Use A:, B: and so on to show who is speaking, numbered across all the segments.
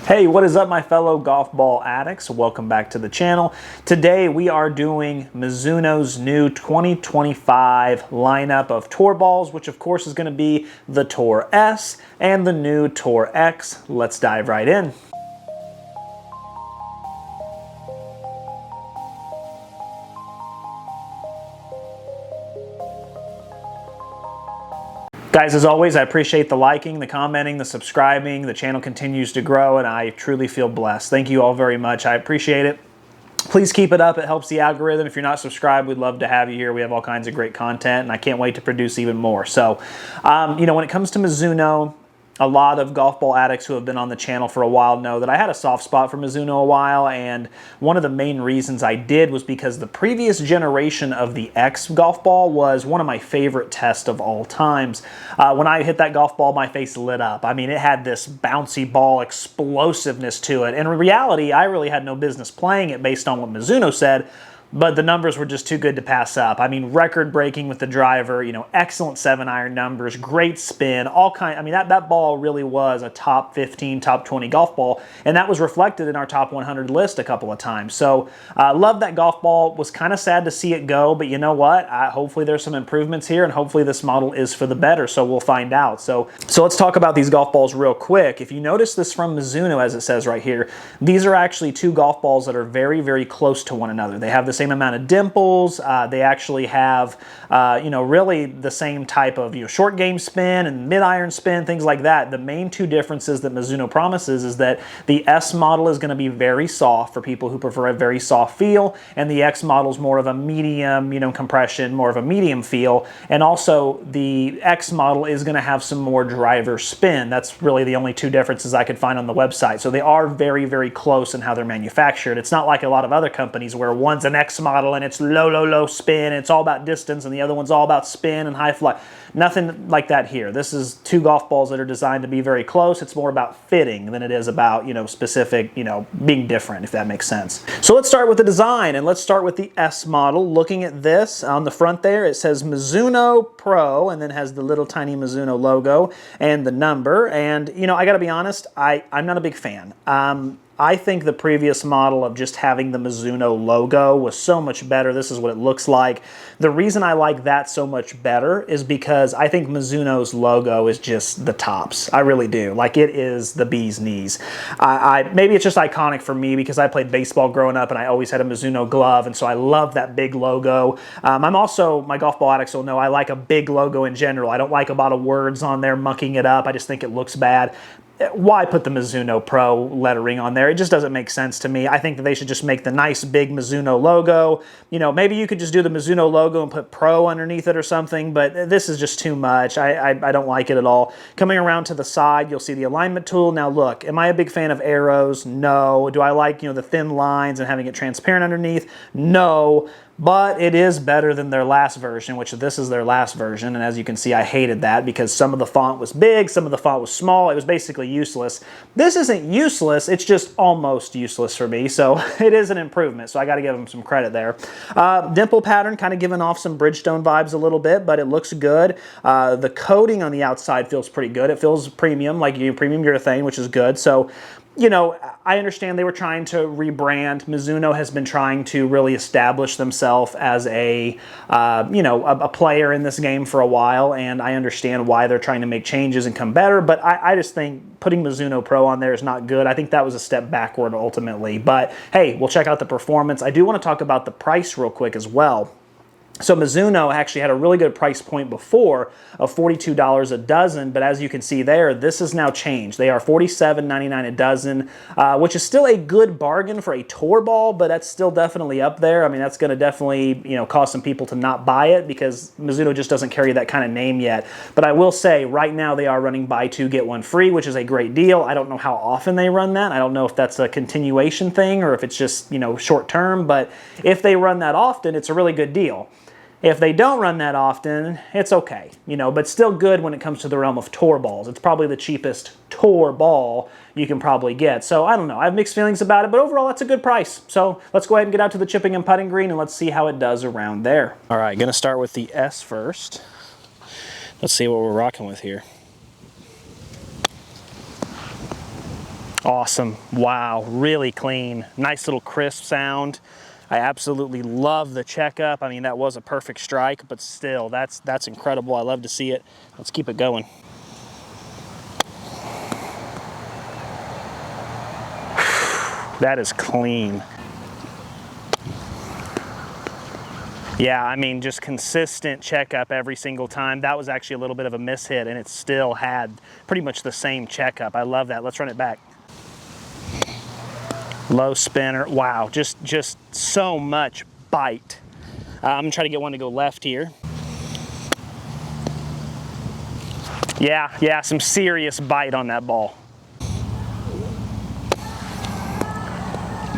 A: Hey, what is up, my fellow golf ball addicts? Welcome back to the channel. Today we are doing Mizuno's new 2025 lineup of tour balls, which of course is going to be the Tour S and the new Tour X. Let's dive right in. Guys, as always, I appreciate the liking, the commenting, the subscribing. The channel continues to grow, and I truly feel blessed. Thank you all very much. I appreciate it. Please keep it up. It helps the algorithm. If you're not subscribed, we'd love to have you here. We have all kinds of great content, and I can't wait to produce even more. So, you know, when it comes to Mizuno, a lot of golf ball addicts who have been on the channel for a while know that I had a soft spot for Mizuno a while, and one of the main reasons I did was because the previous generation of the X golf ball was one of my favorite tests of all times. When I hit that golf ball, my face lit up. I mean, it had this bouncy ball explosiveness to it. In reality, I really had no business playing it based on what Mizuno said, but the numbers were just too good to pass up. I mean, record-breaking with the driver, you know, excellent 7-iron numbers, great spin, all kind. I mean, that ball really was a top 15, top 20 golf ball, and that was reflected in our top 100 list a couple of times. So, love that golf ball. Was kind of sad to see it go, but you know what? Hopefully there's some improvements here, and hopefully this model is for the better, so we'll find out. So let's talk about these golf balls real quick. If you notice this from Mizuno, as it says right here, these are actually two golf balls that are very, very close to one another. They have the same amount of dimples. They actually have, you know, really the same type of, you know, short game spin and mid-iron spin, things like that. The main two differences that Mizuno promises is that the S model is going to be very soft for people who prefer a very soft feel, and the X model is more of a medium, you know, compression, more of a medium feel. And also the X model is going to have some more driver spin. That's really the only two differences I could find on the website. So they are very, very close in how they're manufactured. It's not like a lot of other companies where one's an X model and it's low spin, and it's all about distance, and the other one's all about spin and high fly. Nothing like that here. This is two golf balls that are designed to be very close. It's more about fitting than it is about, you know, specific, you know, being different, if that makes sense. So let's start with the design, and let's start with the S model. Looking at this, on the front there, it says Mizuno Pro, and then has the little tiny Mizuno logo and the number. And, you know, I gotta be honest, I'm not a big fan. I think the previous model of just having the Mizuno logo was so much better. This is what it looks like. The reason I like that so much better is because I think Mizuno's logo is just the tops. I really do. Like, it is the bee's knees. Maybe it's just iconic for me because I played baseball growing up and I always had a Mizuno glove, and so I love that big logo. I'm also, my golf ball addicts will know, I like a big logo in general. I don't like a lot of words on there mucking it up. I just think it looks bad. Why put the Mizuno Pro lettering on there? It just doesn't make sense to me. I think that they should just make the nice big Mizuno logo. You know, maybe you could just do the Mizuno logo and put Pro underneath it or something, but this is just too much. I don't like it at all. Coming around to the side, you'll see the alignment tool. Now look, am I a big fan of arrows? No. Do I like, you know, the thin lines and having it transparent underneath? No. But it is better than their last version, which this is their last version, and as you can see, I hated that because some of the font was big, some of the font was small. It was basically useless. This isn't useless, it's just almost useless for me, so it is an improvement, so I gotta give them some credit there. Dimple pattern, kind of giving off some Bridgestone vibes a little bit, but it looks good. The coating on the outside feels pretty good. It feels premium, like premium urethane, which is good. So, you know, I understand they were trying to rebrand. Mizuno has been trying to really establish themselves as a, you know, a player in this game for a while, and I understand why they're trying to make changes and come better, but I just think putting Mizuno Pro on there is not good. I think that was a step backward ultimately, but hey, we'll check out the performance. I do want to talk about the price real quick as well. So Mizuno actually had a really good price point before of $42 a dozen, but as you can see there, this has now changed. They are $47.99 a dozen, which is still a good bargain for a tour ball, but that's still definitely up there. I mean, that's going to definitely, you know, cause some people to not buy it because Mizuno just doesn't carry that kind of name yet. But I will say, right now they are running buy two, get one free, which is a great deal. I don't know how often they run that. I don't know if that's a continuation thing or if it's just, you know, short term, but if they run that often, it's a really good deal. If they don't run that often, it's okay, you know, but still good when it comes to the realm of tour balls. It's probably the cheapest tour ball you can probably get. So I don't know, I have mixed feelings about it, but overall that's a good price. So let's go ahead and get out to the chipping and putting green and let's see how it does around there. All right, gonna start with the S first. Let's see what we're rocking with here. Awesome. Wow, really clean. Nice little crisp sound. I absolutely love the checkup. I mean, that was a perfect strike, but still, that's incredible. I love to see it. Let's keep it going. That is clean. Yeah, I mean, just consistent checkup every single time. That was actually a little bit of a mishit, and it still had pretty much the same checkup. I love that. Let's run it back. Low spinner. Wow, just so much bite. I'm gonna try to get one to go left here. Yeah, some serious bite on that ball.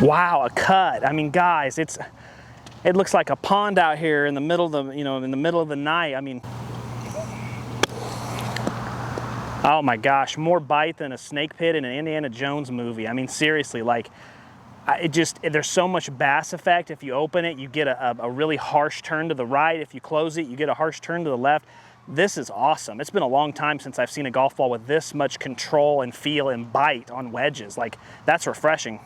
A: Wow, a cut. I mean, guys, it looks like a pond out here in the middle of the, in the middle of the night. I mean, oh my gosh, more bite than a snake pit in an Indiana Jones movie. I mean, seriously, like, there's so much bass effect. If you open it, you get a really harsh turn to the right. If you close it, you get a harsh turn to the left. This is awesome. It's been a long time since I've seen a golf ball with this much control and feel and bite on wedges. Like, that's refreshing.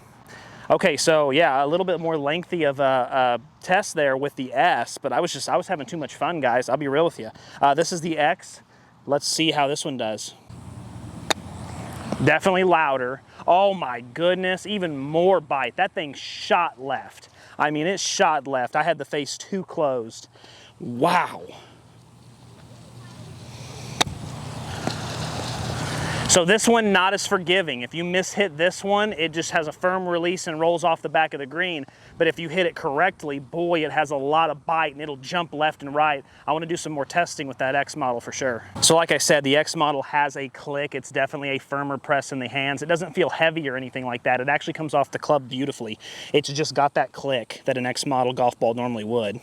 A: Okay, so yeah, a little bit more lengthy of a test there with the S, but I was having too much fun, guys. I'll be real with you. This is the X. Let's see how this one does. Definitely louder. Oh my goodness, even more bite. That thing shot left. I mean, it shot left. I had the face too closed. Wow. So this one, not as forgiving. If you mishit this one, it just has a firm release and rolls off the back of the green. But if you hit it correctly, boy, it has a lot of bite and it'll jump left and right. I want to do some more testing with that X model for sure. So like I said, the X model has a click. It's definitely a firmer press in the hands. It doesn't feel heavy or anything like that. It actually comes off the club beautifully. It's just got that click that an X model golf ball normally would.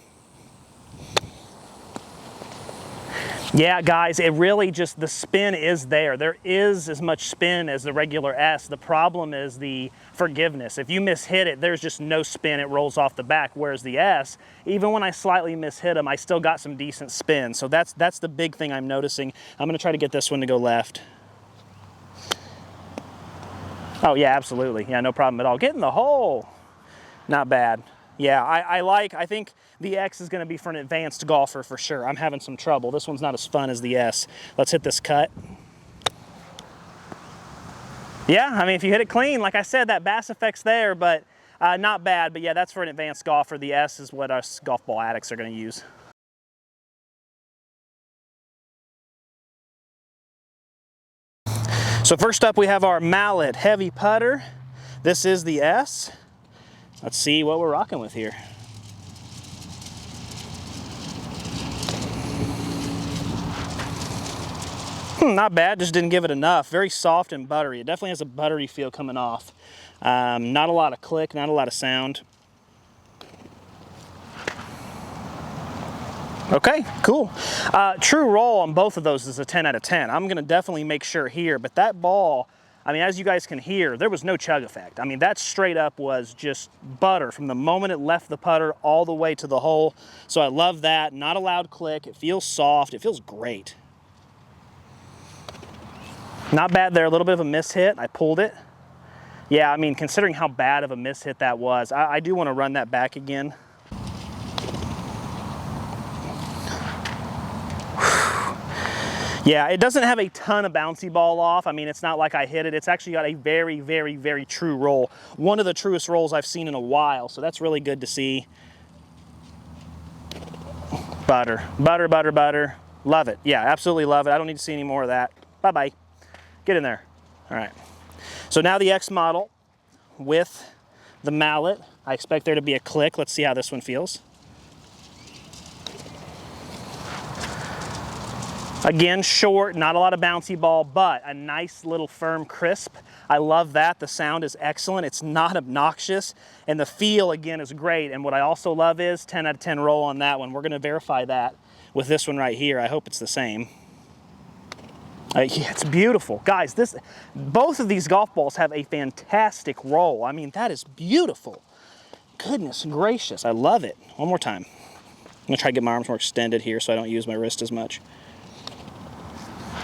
A: Yeah, guys, it really just, the spin is there. There is as much spin as the regular S. The problem is the forgiveness. If you mishit it, there's just no spin. It rolls off the back, whereas the S, even when I slightly mishit them, I still got some decent spin. So that's the big thing I'm noticing. I'm going to try to get this one to go left. Oh, yeah, absolutely. Yeah, no problem at all. Get in the hole. Not bad. Yeah, I think the X is going to be for an advanced golfer for sure. I'm having some trouble. This one's not as fun as the S. Let's hit this cut. Yeah, I mean, if you hit it clean, like I said, that bass effect's there, but not bad. But yeah, that's for an advanced golfer. The S is what us golf ball addicts are going to use. So first up, we have our mallet heavy putter. This is the S. Let's see what we're rocking with here. Not bad, just didn't give it enough. Very soft and buttery. It definitely has a buttery feel coming off. Not a lot of click, not a lot of sound. Okay, cool. True roll on both of those is a 10 out of 10. I'm gonna definitely make sure here, but that ball, I mean, as you guys can hear, there was no chug effect. I mean, that straight up was just butter from the moment it left the putter all the way to the hole. So I love that. Not a loud click. It feels soft. It feels great. Not bad there. A little bit of a mishit. I pulled it. Yeah, I mean, considering how bad of a mishit that was, I do want to run that back again. Yeah, it doesn't have a ton of bouncy ball off. I mean, it's not like I hit it. It's actually got a very, very, very true roll. One of the truest rolls I've seen in a while, so that's really good to see. Butter, butter, butter, butter. Love it. Yeah, absolutely love it. I don't need to see any more of that. Bye-bye. Get in there. All right. So now the X model with the mallet. I expect there to be a click. Let's see how this one feels. Again, short, not a lot of bouncy ball, but a nice little firm crisp. I love that. The sound is excellent. It's not obnoxious, and the feel, again, is great. And what I also love is 10 out of 10 roll on that one. We're going to verify that with this one right here. I hope it's the same. Yeah, it's beautiful. Guys, both of these golf balls have a fantastic roll. I mean, that is beautiful. Goodness gracious, I love it. One more time. I'm going to try to get my arms more extended here so I don't use my wrist as much.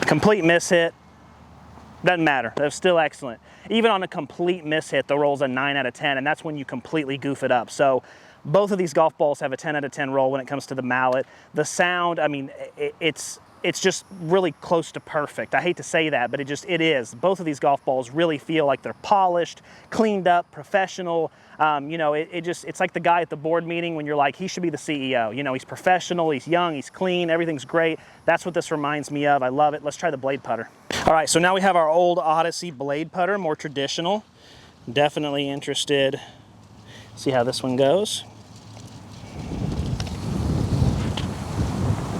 A: Complete mishit. Doesn't matter. They're still excellent. Even on a complete miss hit, the roll's a 9 out of 10, and that's when you completely goof it up. So both of these golf balls have a 10 out of 10 roll when it comes to the mallet. The sound, I mean, it's just really close to perfect. I hate to say that, but it is. Both of these golf balls really feel like they're polished, cleaned up, professional. You know, it's like the guy at the board meeting when you're like, he should be the CEO. You know, he's professional, he's young, he's clean, everything's great. That's what this reminds me of. I love it. Let's try the blade putter. All right, so now we have our old Odyssey blade putter, more traditional. Definitely interested. See how this one goes.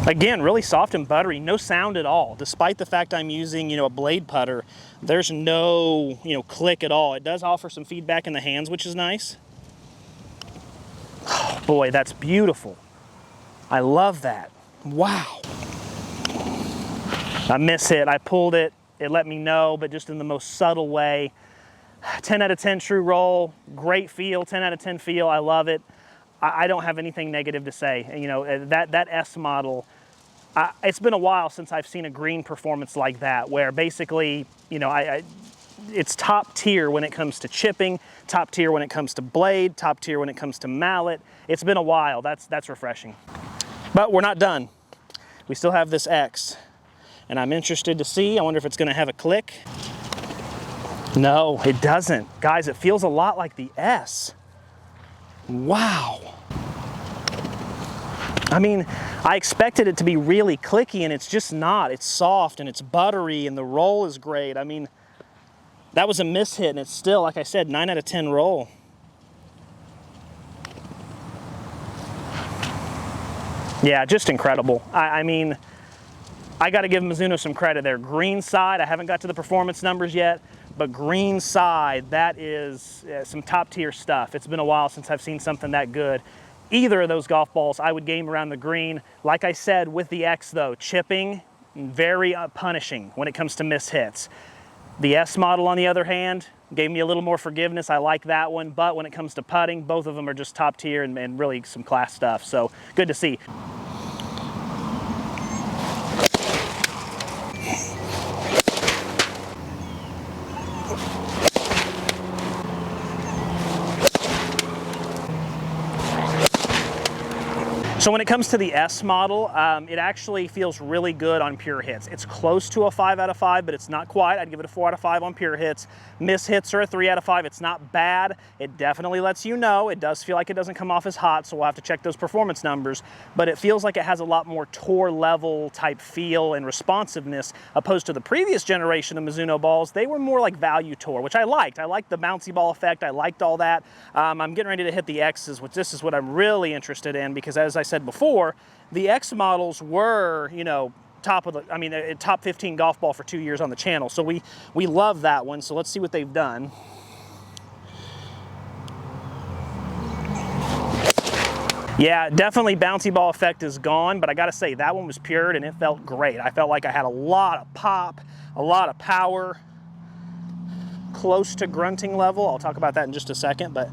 A: Again, really soft and buttery, no sound at all. Despite the fact I'm using, you know, a blade putter, there's no, you know, click at all. It does offer some feedback in the hands, which is nice. Oh, boy, that's beautiful. I love that. Wow. I mishit, I pulled it, it let me know, but just in the most subtle way. 10 out of 10 true roll, great feel, 10 out of 10 feel, I love it. I don't have anything negative to say. You know, that S model, it's been a while since I've seen a green performance like that, where basically, you know, it's top tier when it comes to chipping, top tier when it comes to blade, top tier when it comes to mallet. It's been a while, that's refreshing. But we're not done. We still have this X, and I'm interested to see, I wonder if it's gonna have a click. No, it doesn't. Guys, it feels a lot like the S. Wow. I mean, I expected it to be really clicky, and it's just not. It's soft and it's buttery and the roll is great. I mean, that was a miss hit, and it's still, like I said, 9 out of 10 roll. Yeah, just incredible. I mean, I got to give Mizuno some credit there. Green side, I haven't got to the performance numbers yet, but green side, that is some top tier stuff. It's been a while since I've seen something that good. Either of those golf balls, I would game around the green. Like I said, with the X though, chipping, very punishing when it comes to miss hits. The S model, on the other hand, gave me a little more forgiveness. I like that one, but when it comes to putting, both of them are just top tier and really some class stuff. So good to see. So when it comes to the S model, it actually feels really good on pure hits. It's close to a 5 out of 5, but it's not quite. I'd give it a 4 out of 5 on pure hits. Miss hits are a 3 out of 5. It's not bad. It definitely lets you know. It does feel like it doesn't come off as hot, so we'll have to check those performance numbers. But it feels like it has a lot more tour level type feel and responsiveness, opposed to the previous generation of Mizuno balls. They were more like value tour, which I liked. I liked the bouncy ball effect. I liked all that. I'm getting ready to hit the X's, which this is what I'm really interested in, because as I said before, the X models were, you know, top 15 golf ball for 2 years on the channel. So we love that one. So let's see what they've done. Yeah, definitely bouncy ball effect is gone, but I gotta say that one was pured and it felt great. I felt like I had a lot of pop, a lot of power, close to grunting level. I'll talk about that in just a second, but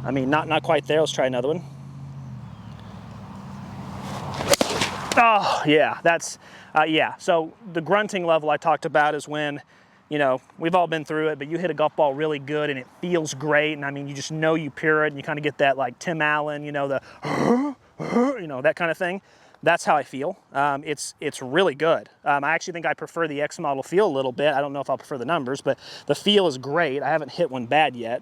A: I mean, not quite there. Let's try another one. Oh, yeah, that's, yeah. So the grunting level I talked about is when, you know, we've all been through it, but you hit a golf ball really good and it feels great. And I mean, you just know you pure it and you kind of get that like Tim Allen, you know, the, you know, that kind of thing. That's how I feel. It's really good. I actually think I prefer the X model feel a little bit. I don't know if I'll prefer the numbers, but the feel is great. I haven't hit one bad yet.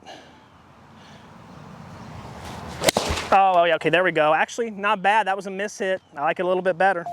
A: Oh, yeah, okay, there we go. Actually, not bad. That was a miss hit. I like it a little bit better.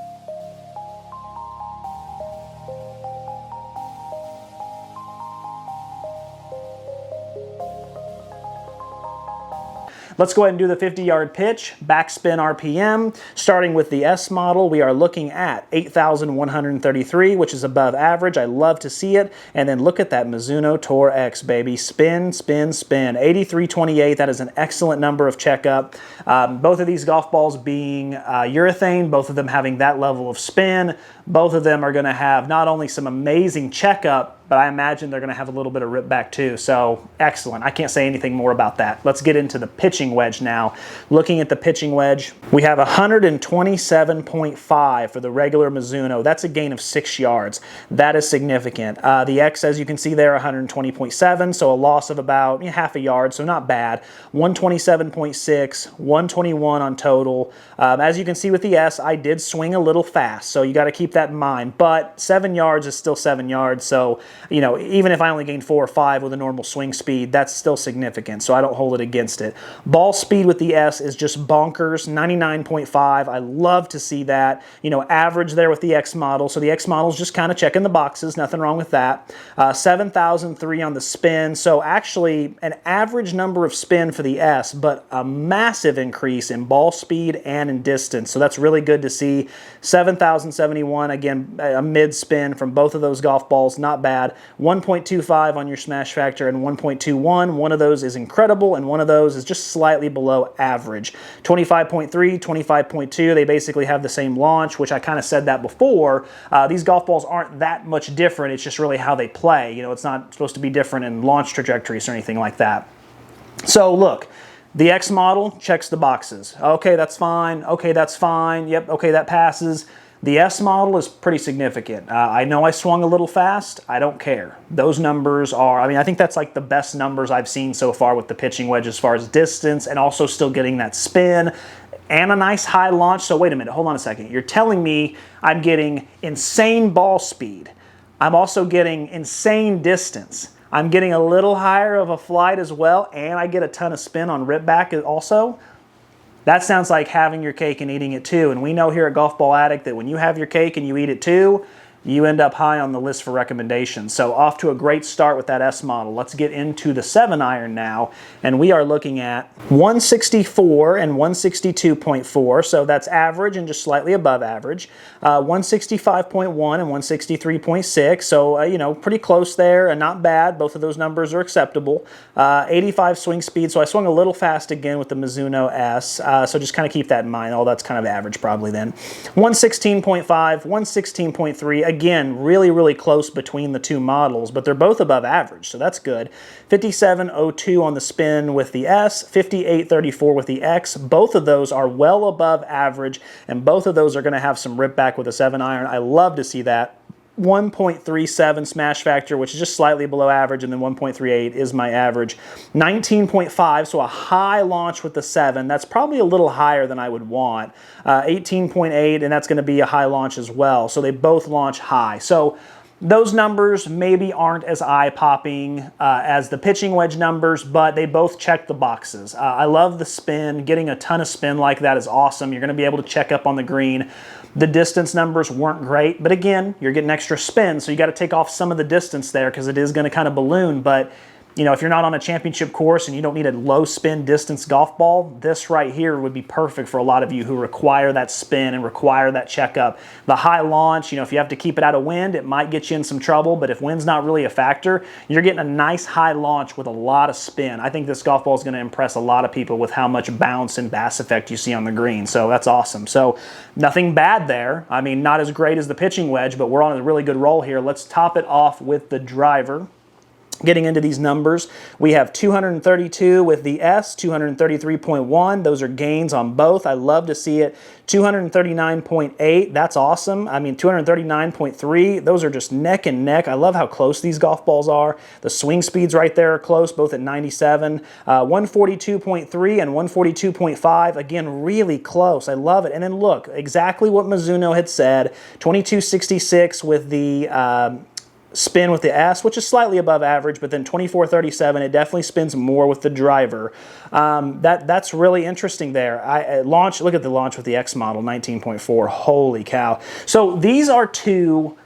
A: Let's go ahead and do the 50-yard pitch, backspin RPM. Starting with the S model, we are looking at 8,133, which is above average. I love to see it. And then look at that Mizuno Tour X, baby. Spin, spin, spin. 8328, that is an excellent number of checkup. Both of these golf balls being urethane, both of them having that level of spin, both of them are going to have not only some amazing checkup, but I imagine they're going to have a little bit of rip back too. So excellent. I can't say anything more about that. Let's get into the pitching wedge now. Looking at the pitching wedge, we have 127.5 for the regular Mizuno. That's a gain of 6 yards. That is significant. The X, as you can see there, 120.7, so a loss of about half a yard, so not bad. 127.6, 121 on total. As you can see with the S, I did swing a little fast, so you got to keep that in mind. But 7 yards is still 7 yards, so even if I only gained 4 or 5 with a normal swing speed, that's still significant, so I don't hold it against it. Ball speed with the S is just bonkers, 99.5. I love to see that. Average there with the X model, so the X model's just kind of checking the boxes, nothing wrong with that. 7,003 on the spin, so actually an average number of spin for the S, but a massive increase in ball speed and in distance, so that's really good to see. 7,071, again, a mid-spin from both of those golf balls, not bad. 1.25 on your smash factor and 1.21. One of those is incredible and one of those is just slightly below average. 25.3, 25.2, they basically have the same launch, which I kind of said that before. These golf balls aren't that much different. It's just really how they play. It's not supposed to be different in launch trajectories or anything like that. So look, the X model checks the boxes. Okay, that's fine. Okay, that's fine. Yep, okay, that passes. The S model is pretty significant. I know I swung a little fast. I don't care. Those numbers are, I think that's like the best numbers I've seen so far with the pitching wedge as far as distance and also still getting that spin and a nice high launch. So wait a minute, hold on a second. You're telling me I'm getting insane ball speed. I'm also getting insane distance. I'm getting a little higher of a flight as well, and I get a ton of spin on rip back also. That sounds like having your cake and eating it too. And we know here at Golf Ball Addict that when you have your cake and you eat it too, you end up high on the list for recommendations. So off to a great start with that S model. Let's get into the 7-iron now. And we are looking at 164 and 162.4. So that's average and just slightly above average. 165.1 and 163.6. So, pretty close there and not bad. Both of those numbers are acceptable. 85 swing speed. So I swung a little fast again with the Mizuno S. So just kind of keep that in mind. Oh, that's kind of average probably then. 116.5, 116.3. Again, really, really close between the two models, but they're both above average, so that's good. 57.02 on the spin with the S, 58.34 with the X. Both of those are well above average, and both of those are going to have some rip back with a 7-iron. I love to see that. 1.37 smash factor, which is just slightly below average, and then 1.38 is my average. 19.5, so a high launch with the 7. That's probably a little higher than I would want. 18.8, and that's going to be a high launch as well. So they both launch high. So those numbers maybe aren't as eye-popping as the pitching wedge numbers, but they both check the boxes. I love the spin. Getting a ton of spin like that is awesome. You're going to be able to check up on the green. The distance numbers weren't great, but again, you're getting extra spin, so you got to take off some of the distance there because it is going to kind of balloon. But if you're not on a championship course and you don't need a low spin distance golf ball, this right here would be perfect for a lot of you who require that spin and require that checkup. The high launch, if you have to keep it out of wind, it might get you in some trouble, but if wind's not really a factor, you're getting a nice high launch with a lot of spin. I think this golf ball is going to impress a lot of people with how much bounce and bass effect you see on the green, so that's awesome. So nothing bad there. Not as great as the pitching wedge, but we're on a really good roll here. Let's top it off with the driver. Getting into these numbers, we have 232 with the S, 233.1. Those are gains on both. I love to see it. 239.8, that's awesome. 239.3, those are just neck and neck. I love how close these golf balls are. The swing speeds right there are close, both at 97. 142.3 and 142.5, again, really close. I love it. And then look, exactly what Mizuno had said, 2266 with the spin with the S, which is slightly above average, but then 24.37, it definitely spins more with the driver. That's really interesting there. Look at the launch with the X model, 19.4. Holy cow. So these are two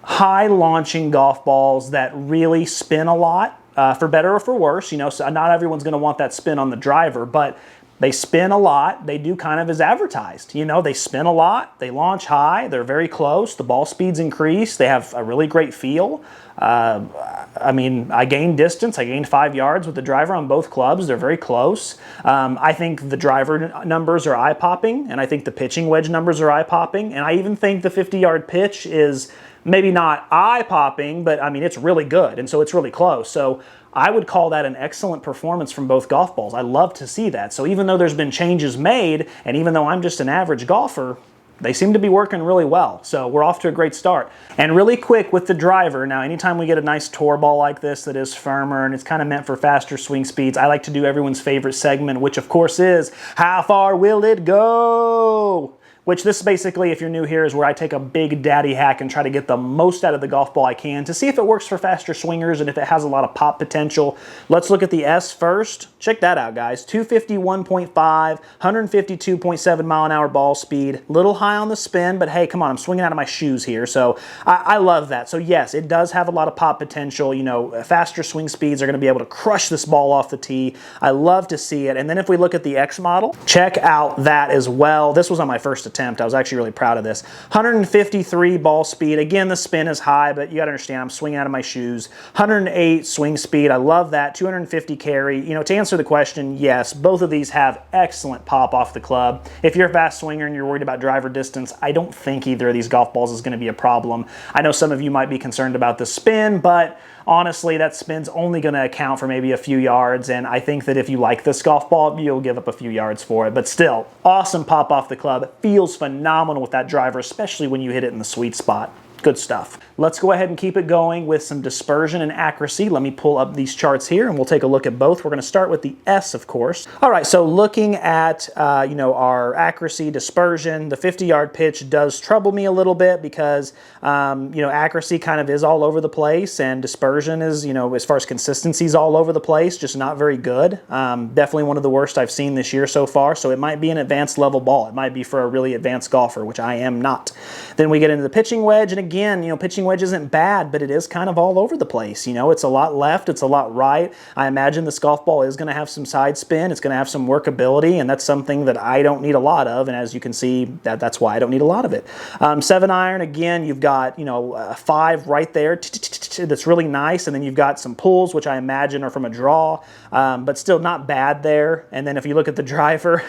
A: high launching golf balls that really spin a lot, for better or for worse. So not everyone's going to want that spin on the driver, but They spin a lot. They do kind of as advertised. You know, they spin a lot. They launch high. They're very close. The ball speeds increase. They have a really great feel. I mean, I gained distance. I gained 5 yards with the driver on both clubs. They're very close. I think the driver numbers are eye-popping, and I think the pitching wedge numbers are eye-popping, and I even think the 50-yard pitch is maybe not eye-popping, but I mean, it's really good, and so it's really close. So I would call that an excellent performance from both golf balls. I love to see that. So even though there's been changes made, and even though I'm just an average golfer, they seem to be working really well. So we're off to a great start. And really quick with the driver, now anytime we get a nice tour ball like this that is firmer and it's kind of meant for faster swing speeds, I like to do everyone's favorite segment, which of course is, how far will it go? Which this basically, if you're new here, is where I take a big daddy hack and try to get the most out of the golf ball I can to see if it works for faster swingers and if it has a lot of pop potential. Let's look at the S first. Check that out, guys. 251.5, 152.7 mile an hour ball speed. Little high on the spin, but hey, come on, I'm swinging out of my shoes here. So I love that. So yes, it does have a lot of pop potential. You know, faster swing speeds are going to be able to crush this ball off the tee. I love to see it. And then if we look at the X model, check out that as well. This was on my first attempt. I was actually really proud of this. 153 ball speed. Again, the spin is high, but you got to understand, I'm swinging out of my shoes. 108 swing speed. I love that. 250 carry. You know, to answer the question, yes, both of these have excellent pop off the club. If you're a fast swinger and you're worried about driver distance, I don't think either of these golf balls is going to be a problem. I know some of you might be concerned about the spin, but honestly, that spin's only going to account for maybe a few yards, and I think that if you like this golf ball, you'll give up a few yards for it. But still, awesome pop off the club. It feels phenomenal with that driver, especially when you hit it in the sweet spot. Good stuff. Let's go ahead and keep it going with some dispersion and accuracy. Let me pull up these charts here and we'll take a look at both. We're going to start with the S, of course. All right, so looking at you know, our accuracy, dispersion, the 50-yard pitch does trouble me a little bit because you know, accuracy kind of is all over the place, and dispersion is, you know, as far as consistency is all over the place, just not very good. Definitely one of the worst I've seen this year so far. So it might be an advanced level ball. It might be for a really advanced golfer, which I am not. Then we get into the pitching wedge, and again, you know, pitching wedge isn't bad, but it is kind of all over the place. You know, it's a lot left, it's a lot right. I imagine this golf ball is going to have some side spin, it's going to have some workability, and that's something that I don't need a lot of, and as you can see, that's why I don't need a lot of it. 7-iron, again, you've got, you know, a 5 right there that's really nice, and then you've got some pulls, which I imagine are from a draw, but still not bad there. And then if you look at the driver,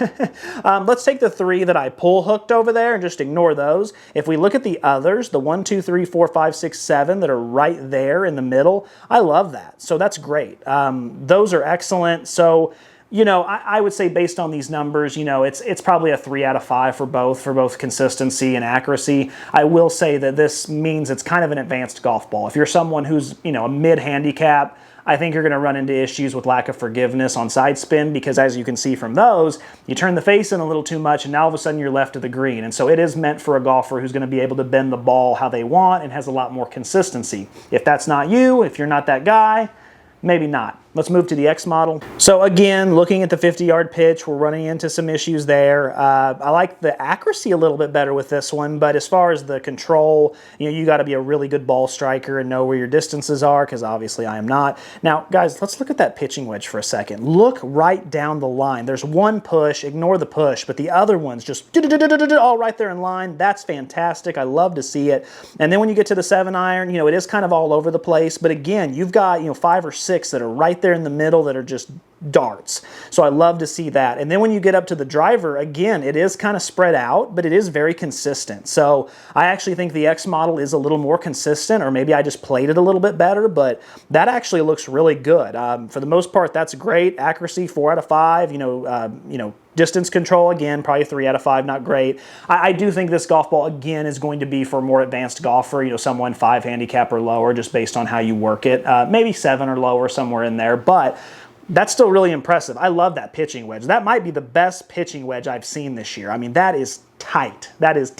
A: let's take the 3 that I pull hooked over there and just ignore those. If we look at the others, the 1, 2, 3, 4, 5, 6, 7 that are right there in the middle, I love that. So that's great. Those are excellent. So, you know, I would say based on these numbers, you know, it's probably a 3 out of 5 for both consistency and accuracy. I will say that this means it's kind of an advanced golf ball. If you're someone who's, you know, a mid-handicap, I think you're going to run into issues with lack of forgiveness on side spin because, as you can see from those, you turn the face in a little too much and now all of a sudden you're left to the green. And so it is meant for a golfer who's going to be able to bend the ball how they want and has a lot more consistency. If that's not you, if you're not that guy, maybe not. Let's move to the X model. So again, looking at the 50-yard pitch, we're running into some issues there. I like the accuracy a little bit better with this one, but as far as the control, you know, you got to be a really good ball striker and know where your distances are, because obviously I am not. Now, guys, let's look at that pitching wedge for a second. Look right down the line. There's one push, ignore the push, but the other one's just all right there in line. That's fantastic. I love to see it. And then when you get to the 7-iron, you know, it is kind of all over the place, but again, you've got, you know, 5 or 6 that are right there in the middle that are just darts. So I love to see that. And then when you get up to the driver, again, it is kind of spread out, but it is very consistent. So I actually think the X model is a little more consistent, or maybe I just played it a little bit better, but that actually looks really good. For the most part, that's great. Accuracy, 4 out of 5. You know, distance control, again, probably 3 out of 5, not great. I do think this golf ball, again, is going to be for a more advanced golfer, you know, someone 5 handicap or lower, just based on how you work it. Maybe 7 or lower, somewhere in there, but that's still really impressive. I love that pitching wedge. That might be the best pitching wedge I've seen this year. I mean, that is tight. That is,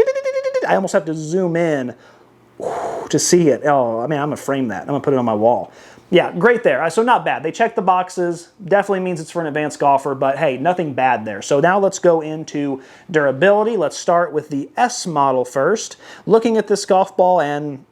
A: I almost have to zoom in to see it. Oh, I mean, I'm going to frame that. I'm going to put it on my wall. Yeah, great there. So not bad. They check the boxes. Definitely means it's for an advanced golfer, but hey, nothing bad there. So now let's go into durability. Let's start with the S model first. Looking at this golf ball, and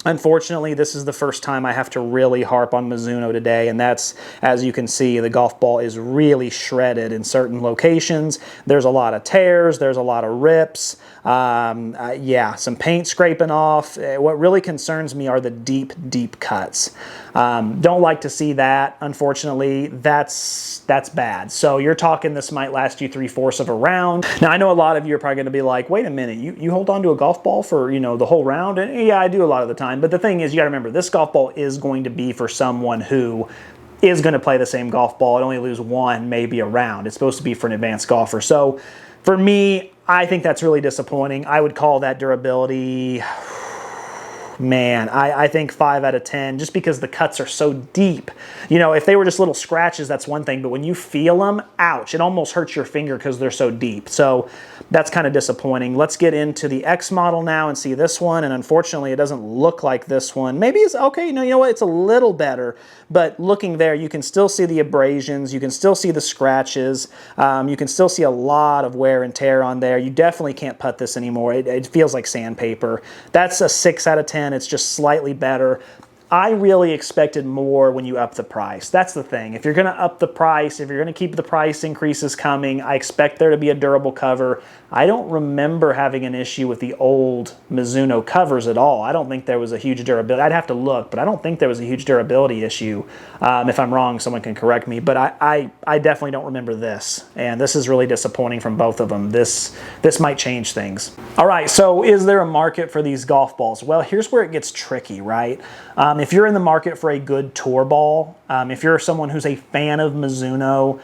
A: Unfortunately, this is the first time I have to really harp on Mizuno today, and that's, as you can see, the golf ball is really shredded in certain locations. There's a lot of tears, there's a lot of rips, yeah, some paint scraping off. What really concerns me are the deep, deep cuts. Don't like to see that. Unfortunately, that's bad. So you're talking this might last you 3/4 of a round. Now, I know a lot of you are probably going to be like, wait a minute, you hold on to a golf ball for, you know, the whole round? And yeah, I do a lot of the time. But the thing is, you got to remember, this golf ball is going to be for someone who is going to play the same golf ball and only lose one, maybe a round. It's supposed to be for an advanced golfer. So for me, I think that's really disappointing. I would call that durability, man, I think 5 out of 10, just because the cuts are so deep. You know, if they were just little scratches, that's one thing, but when you feel them, ouch, it almost hurts your finger because they're so deep. So that's kind of disappointing. Let's get into the X model now and see this one, and unfortunately, it doesn't look like this one. Maybe it's okay, you know what, it's a little better, but looking there, you can still see the abrasions, you can still see the scratches, you can still see a lot of wear and tear on there. You definitely can't putt this anymore. It feels like sandpaper. That's a 6 out of 10. It's just slightly better. I really expected more when you up the price. That's the thing. If you're going to up the price, if you're going to keep the price increases coming, I expect there to be a durable cover. I don't remember having an issue with the old Mizuno covers at all. I don't think there was a huge durability. I'd have to look, but I don't think there was a huge durability issue. If I'm wrong, someone can correct me, but I definitely don't remember this. And this is really disappointing from both of them. This might change things. All right, so is there a market for these golf balls? Well, here's where it gets tricky, right? If you're in the market for a good tour ball, if you're someone who's a fan of Mizuno,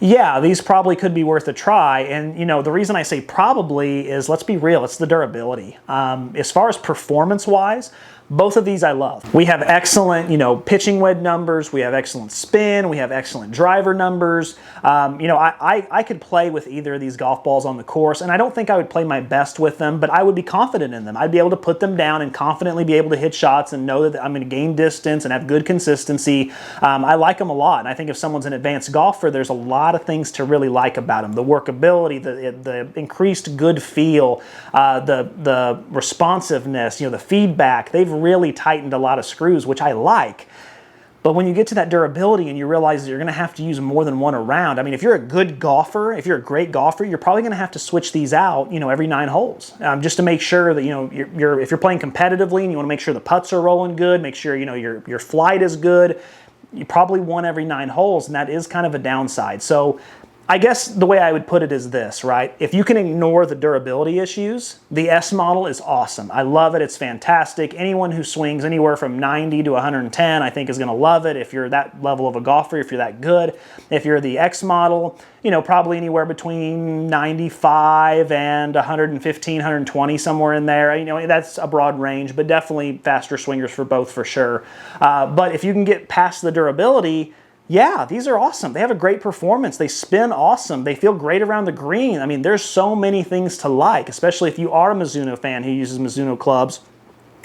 A: yeah, these probably could be worth a try. And, you know, the reason I say probably is, let's be real, it's the durability. As far as performance-wise, both of these I love. We have excellent, you know, pitching wedge numbers. We have excellent spin. We have excellent driver numbers. You know, I could play with either of these golf balls on the course, and I don't think I would play my best with them, but I would be confident in them. I'd be able to put them down and confidently be able to hit shots and know that I'm going to gain distance and have good consistency. I like them a lot, and I think if someone's an advanced golfer, there's a lot of things to really like about them. The workability, the increased good feel, the responsiveness, you know, the feedback. They've really tightened a lot of screws, which I like. But when you get to that durability and you realize that you're going to have to use more than one around, I mean, if you're a good golfer, if you're a great golfer, you're probably going to have to switch these out, you know, every 9 holes, just to make sure that, you know, if you're playing competitively and you want to make sure the putts are rolling good, make sure, you know, your flight is good, you probably want every 9 holes, and that is kind of a downside. So I guess the way I would put it is this, right? If you can ignore the durability issues, the S model is awesome. I love it. It's fantastic. Anyone who swings anywhere from 90 to 110, I think, is going to love it. If you're that level of a golfer, if you're that good. If you're the X model, you know, probably anywhere between 95 and 115, 120, somewhere in there. You know, that's a broad range, but definitely faster swingers for both for sure. But if you can get past the durability, yeah, these are awesome. They have a great performance. They spin awesome. They feel great around the green. I mean, there's so many things to like, especially if you are a Mizuno fan who uses Mizuno clubs,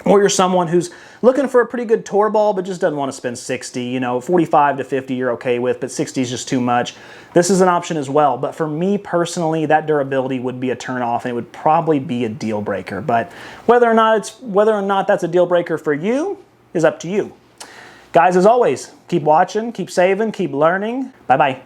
A: or you're someone who's looking for a pretty good tour ball but just doesn't want to spend 60, you know, 45 to 50 you're okay with, but 60 is just too much. This is an option as well. But for me personally, that durability would be a turn-off, and it would probably be a deal breaker. But whether or not that's a deal breaker for you is up to you. Guys, as always, keep watching, keep saving, keep learning. Bye-bye.